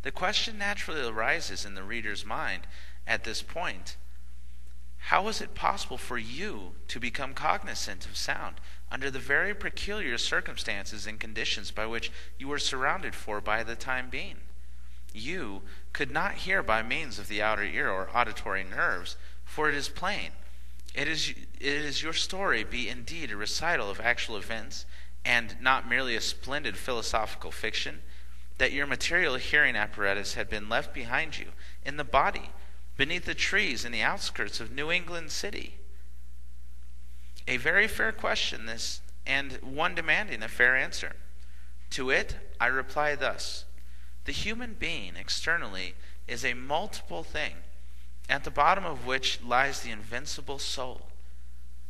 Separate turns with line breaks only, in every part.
The question naturally arises in the reader's mind at this point: how is it possible for you to become cognizant of sound under the very peculiar circumstances and conditions by which you were surrounded for by the time being? You could not hear by means of the outer ear or auditory nerves, for it is plain. It is your story be indeed a recital of actual events, and not merely a splendid philosophical fiction, that your material hearing apparatus had been left behind you in the body, beneath the trees in the outskirts of New England City. A very fair question this, and one demanding a fair answer. To it I reply thus: the human being externally is a multiple thing, at the bottom of which lies the invincible soul.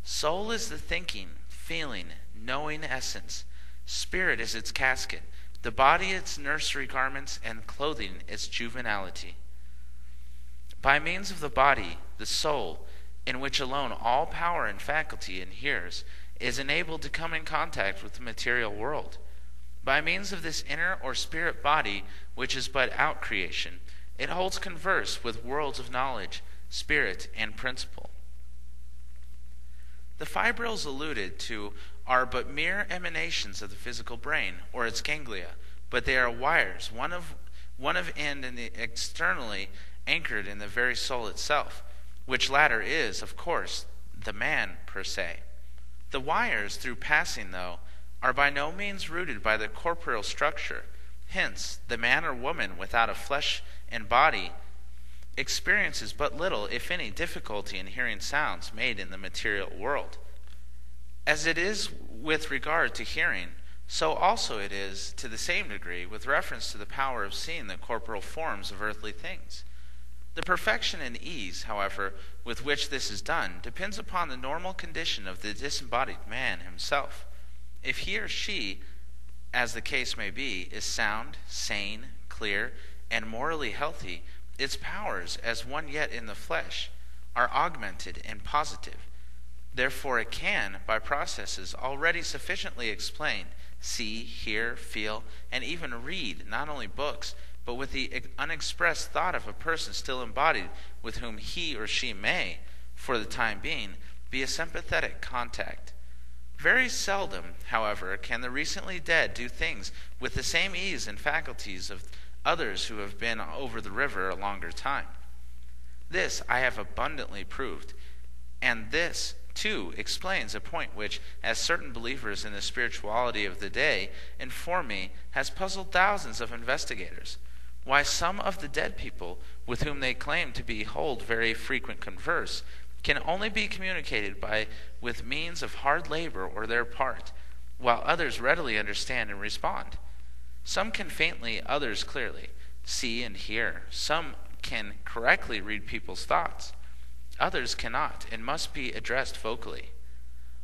Soul is the thinking, feeling, knowing essence. Spirit is its casket, the body its nursery garments, and clothing its juvenility. By means of the body, the soul, in which alone all power and faculty inheres, is enabled to come in contact with the material world. By means of this inner or spirit body, which is but out-creation, it holds converse with worlds of knowledge, spirit, and principle. The fibrils alluded to are but mere emanations of the physical brain, or its ganglia, but they are wires, one of end and externally anchored in the very soul itself, which latter is, of course, the man per se. The wires, through passing, though, are by no means rooted by the corporeal structure. Hence, the man or woman without a flesh and body experiences but little, if any, difficulty in hearing sounds made in the material world. As it is with regard to hearing, so also it is, to the same degree, with reference to the power of seeing the corporeal forms of earthly things. The perfection and ease, however, with which this is done, depends upon the normal condition of the disembodied man himself. If he or she, as the case may be, is sound, sane, clear, and morally healthy, its powers, as one yet in the flesh, are augmented and positive. Therefore it can, by processes already sufficiently explained, see, hear, feel, and even read not only books, but with the unexpressed thought of a person still embodied, with whom he or she may, for the time being, be a sympathetic contact. Very seldom, however, can the recently dead do things with the same ease and faculties of others who have been over the river a longer time. This I have abundantly proved, and this, too, explains a point which, as certain believers in the spirituality of the day inform me, has puzzled thousands of investigators. Why some of the dead people, with whom they claim to hold very frequent converse, can only be communicated with means of hard labor or their part, while others readily understand and respond. Some can faintly, others clearly, see and hear. Some can correctly read people's thoughts. Others cannot and must be addressed vocally.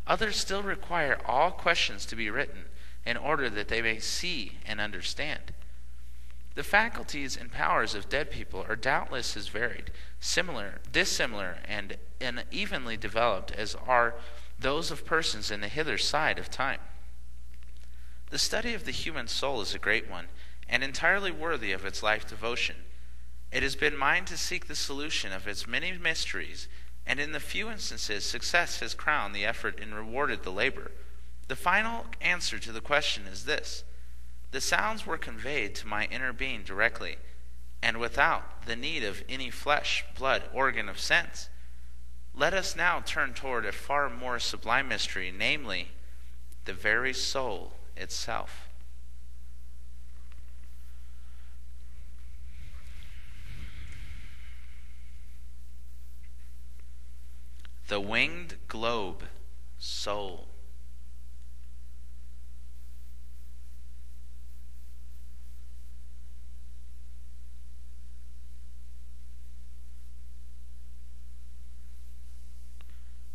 Others still require all questions to be written in order that they may see and understand. The faculties and powers of dead people are doubtless as varied, dissimilar, and unevenly developed as are those of persons in the hither side of time. The study of the human soul is a great one, and entirely worthy of its life devotion. It has been mine to seek the solution of its many mysteries, and in the few instances success has crowned the effort and rewarded the labor. The final answer to the question is this: the sounds were conveyed to my inner being directly, and without the need of any flesh, blood, organ of sense. Let us now turn toward a far more sublime mystery, namely, the very soul itself. The winged globe, soul.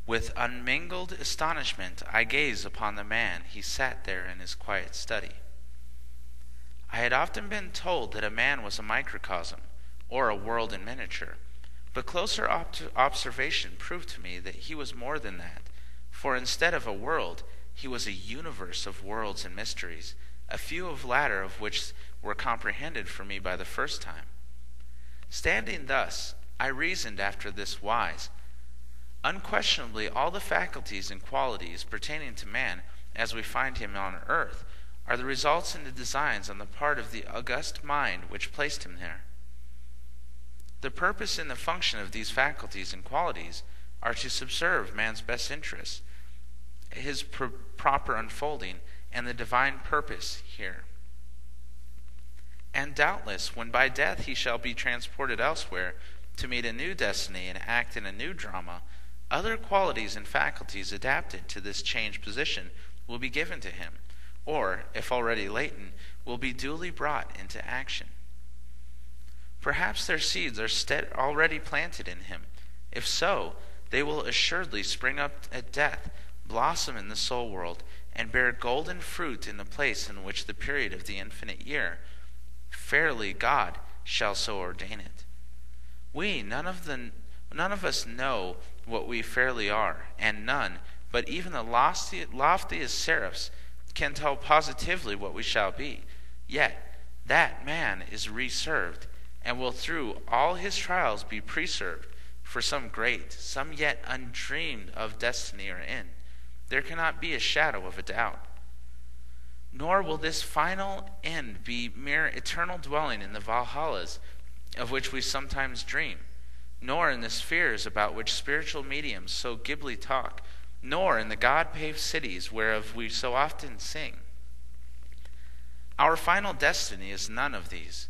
With unmingled astonishment I gazed upon the man. He sat there in his quiet study. I had often been told that a man was a microcosm, or a world in miniature, but closer observation proved to me that he was more than that, for instead of a world, he was a universe of worlds and mysteries, a few of latter of which were comprehended for me by the first time. Standing thus, I reasoned after this wise. Unquestionably, all the faculties and qualities pertaining to man, as we find him on earth, are the results and the designs on the part of the august mind which placed him there. The purpose and the function of these faculties and qualities are to subserve man's best interests, his proper unfolding, and the divine purpose here. And doubtless, when by death he shall be transported elsewhere to meet a new destiny and act in a new drama, other qualities and faculties adapted to this changed position will be given to him, or, if already latent, will be duly brought into action. Perhaps their seeds are already planted in him. If so, they will assuredly spring up at death, blossom in the soul world, and bear golden fruit in the place in which the period of the infinite year, fairly God shall so ordain it. We, none of us know what we fairly are, and none, but even the loftiest seraphs, can tell positively what we shall be. Yet that man is reserved, and will through all his trials be preserved for some great, some yet undreamed of destiny or end. There cannot be a shadow of a doubt. Nor will this final end be mere eternal dwelling in the Valhallas of which we sometimes dream, nor in the spheres about which spiritual mediums so glibly talk, nor in the God-paved cities whereof we so often sing. Our final destiny is none of these.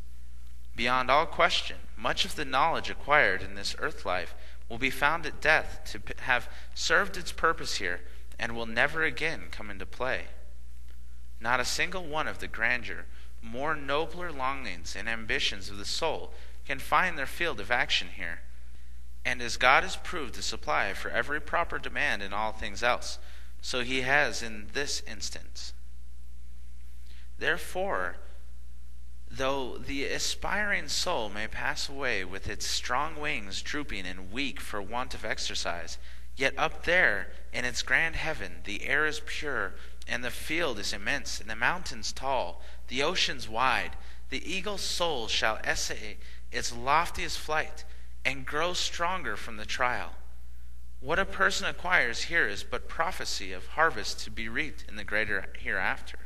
Beyond all question, much of the knowledge acquired in this earth life will be found at death to have served its purpose here and will never again come into play. Not a single one of the grandeur, more nobler longings and ambitions of the soul can find their field of action here. And as God has proved to supply for every proper demand in all things else, so he has in this instance. Therefore, though the aspiring soul may pass away with its strong wings drooping and weak for want of exercise, yet up there in its grand heaven the air is pure, and the field is immense, and the mountains tall, the oceans wide. The eagle's soul shall essay its loftiest flight, and grow stronger from the trial. What a person acquires here is but prophecy of harvest to be reaped in the greater hereafter.